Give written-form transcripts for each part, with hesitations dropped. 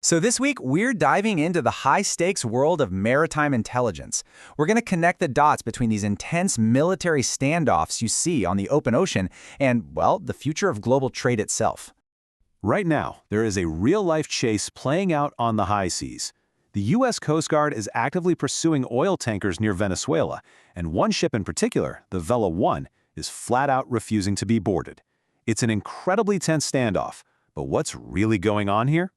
So this week, we're diving into the high-stakes world of maritime intelligence. We're going to connect the dots between these intense military standoffs you see on the open ocean and, well, the future of global trade itself. Right now, there is a real-life chase playing out on the high seas. The U.S. Coast Guard is actively pursuing oil tankers near Venezuela, and one ship in particular, the Vela 1, is flat-out refusing to be boarded. It's an incredibly tense standoff, but what's really going on here?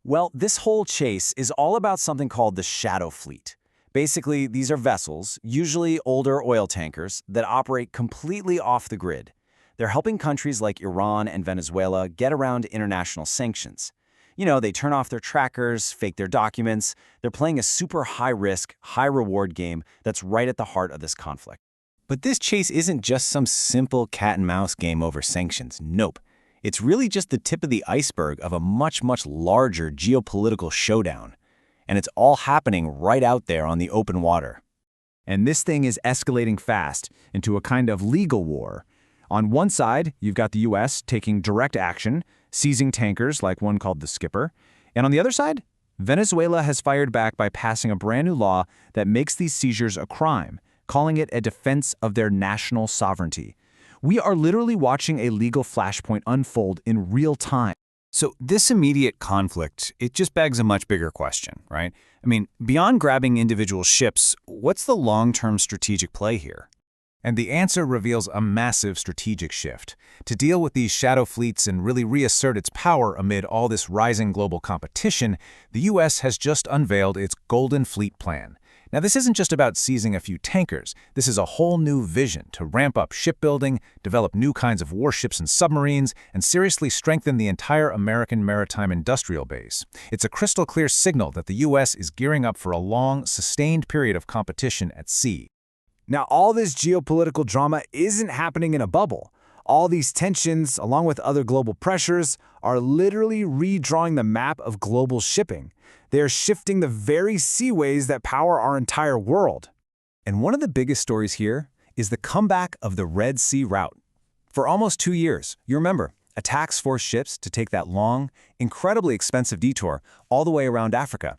Well, this whole chase is all about something called the shadow fleet. Basically, these are vessels, usually older oil tankers, that operate completely off the grid. They're helping countries like Iran and Venezuela get around international sanctions. You know, they turn off their trackers, fake their documents. They're playing a super high-risk, high-reward game that's right at the heart of this conflict. But this chase isn't just some simple cat-and-mouse game over sanctions. Nope. It's really just the tip of the iceberg of a much, much larger geopolitical showdown. And it's all happening right out there on the open water. And this thing is escalating fast into a kind of legal war. On one side, you've got the U.S. taking direct action, seizing tankers like one called the Skipper. And on the other side, Venezuela has fired back by passing a brand new law that makes these seizures a crime, calling it a defense of their national sovereignty. We are literally watching a legal flashpoint unfold in real time. So this immediate conflict, it just begs a much bigger question, right? I mean, beyond grabbing individual ships, what's the long-term strategic play here? And the answer reveals a massive strategic shift. To deal with these shadow fleets and really reassert its power amid all this rising global competition, the U.S. has just unveiled its Golden Fleet Plan. Now, this isn't just about seizing a few tankers. This is a whole new vision to ramp up shipbuilding, develop new kinds of warships and submarines, and seriously strengthen the entire American maritime industrial base. It's a crystal-clear signal that the U.S. is gearing up for a long, sustained period of competition at sea. Now, all this geopolitical drama isn't happening in a bubble. All these tensions, along with other global pressures, are literally redrawing the map of global shipping. They are shifting the very seaways that power our entire world. And one of the biggest stories here is the comeback of the Red Sea route. For almost 2 years, you remember, attacks forced ships to take that long, incredibly expensive detour all the way around Africa.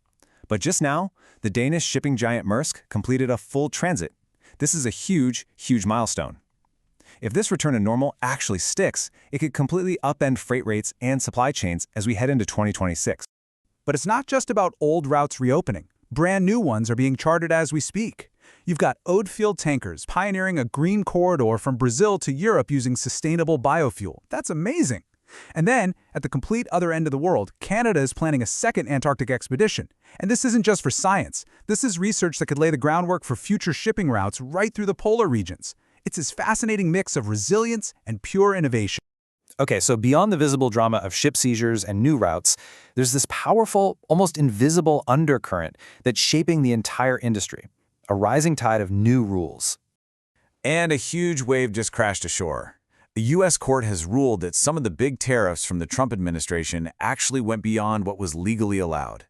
But just now, the Danish shipping giant Maersk completed a full transit. This is a huge, huge milestone. If this return to normal actually sticks, it could completely upend freight rates and supply chains as we head into 2026. But it's not just about old routes reopening. Brand new ones are being charted as we speak. You've got Odefield tankers pioneering a green corridor from Brazil to Europe using sustainable biofuel. That's amazing. And then, at the complete other end of the world, Canada is planning a second Antarctic expedition. And this isn't just for science. This is research that could lay the groundwork for future shipping routes right through the polar regions. It's this fascinating mix of resilience and pure innovation. Okay, so beyond the visible drama of ship seizures and new routes, there's this powerful, almost invisible undercurrent that's shaping the entire industry, a rising tide of new rules. And a huge wave just crashed ashore. The U.S. court has ruled that some of the big tariffs from the Trump administration actually went beyond what was legally allowed.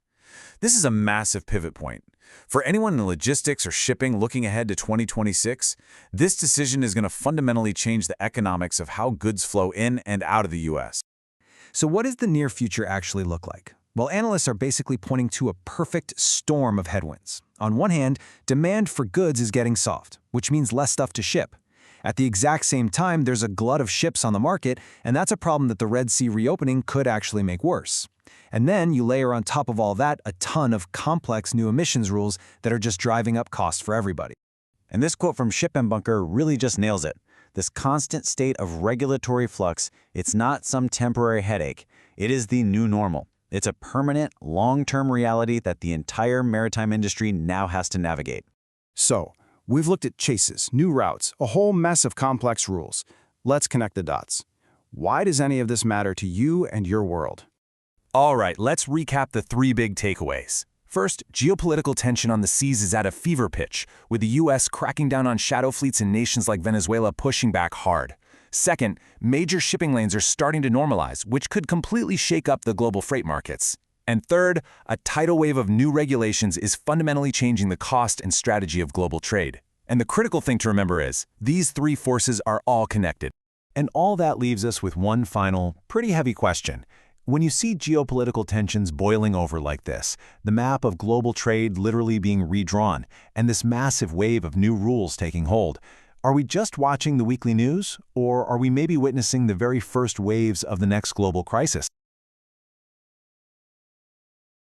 This is a massive pivot point. For anyone in logistics or shipping looking ahead to 2026, this decision is going to fundamentally change the economics of how goods flow in and out of the U.S. So what does the near future actually look like? Well, analysts are basically pointing to a perfect storm of headwinds. On one hand, demand for goods is getting soft, which means less stuff to ship. At the exact same time, there's a glut of ships on the market, and that's a problem that the Red Sea reopening could actually make worse. And then you layer on top of all that a ton of complex new emissions rules that are just driving up costs for everybody. And this quote from Ship and Bunker really just nails it. This constant state of regulatory flux, it's not some temporary headache. It is the new normal. It's a permanent, long-term reality that the entire maritime industry now has to navigate. So, we've looked at chases, new routes, a whole mess of complex rules. Let's connect the dots. Why does any of this matter to you and your world? All right, let's recap the 3 big takeaways. First, geopolitical tension on the seas is at a fever pitch, with the U.S. cracking down on shadow fleets and nations like Venezuela pushing back hard. Second, major shipping lanes are starting to normalize, which could completely shake up the global freight markets. And third, a tidal wave of new regulations is fundamentally changing the cost and strategy of global trade. And the critical thing to remember is, these 3 forces are all connected. And all that leaves us with one final, pretty heavy question. When you see geopolitical tensions boiling over like this, the map of global trade literally being redrawn, and this massive wave of new rules taking hold, are we just watching the weekly news, or are we maybe witnessing the very first waves of the next global crisis?